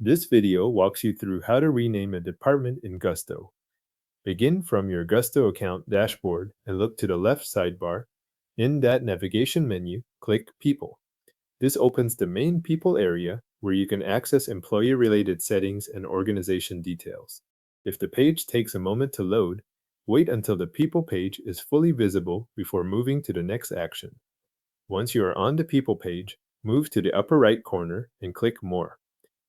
This video walks you through how to rename a department in Gusto. Begin from your Gusto account dashboard and look to the left sidebar. In that navigation menu, click People. This opens the main People area where you can access employee-related settings and organization details. If the page takes a moment to load, wait until the People page is fully visible before moving to the next action. Once you are on the People page, move to the upper right corner and click More.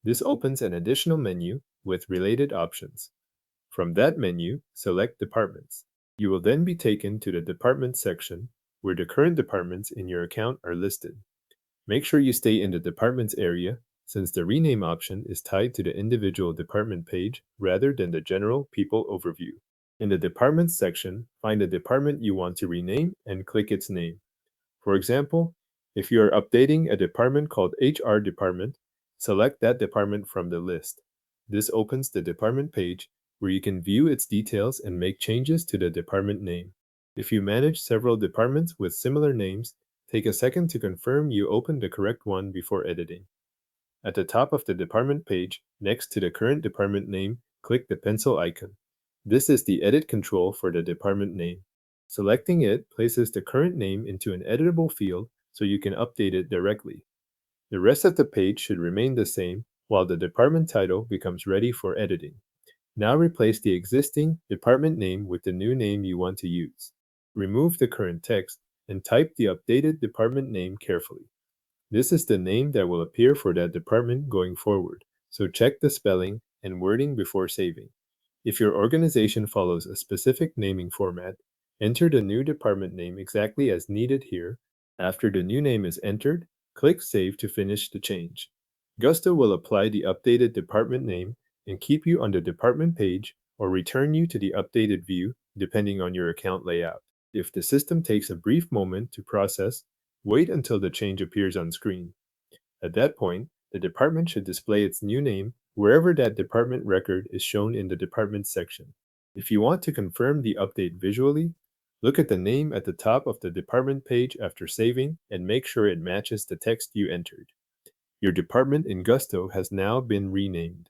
This opens an additional menu with related options. From that menu, select Departments. You will then be taken to the Departments section, where the current departments in your account are listed. Make sure you stay in the Departments area, since the rename option is tied to the individual department page rather than the general People overview. In the Departments section, find the department you want to rename and click its name. For example, if you are updating a department called HR department, select that department from the list. This opens the department page where you can view its details and make changes to the department name. If you manage several departments with similar names, take a second to confirm you opened the correct one before editing. At the top of the department page, next to the current department name, click the pencil icon. This is the edit control for the department name. Selecting it places the current name into an editable field so you can update it directly. The rest of the page should remain the same while the department title becomes ready for editing. Now replace the existing department name with the new name you want to use. Remove the current text and type the updated department name carefully. This is the name that will appear for that department going forward, so check the spelling and wording before saving. If your organization follows a specific naming format, enter the new department name exactly as needed here. After the new name is entered, click Save to finish the change. Gusto will apply the updated department name and keep you on the department page or return you to the updated view depending on your account layout. If the system takes a brief moment to process, wait until the change appears on screen. At that point, the department should display its new name wherever that department record is shown in the department section. If you want to confirm the update visually, look at the name at the top of the department page after saving and make sure it matches the text you entered. Your department in Gusto has now been renamed.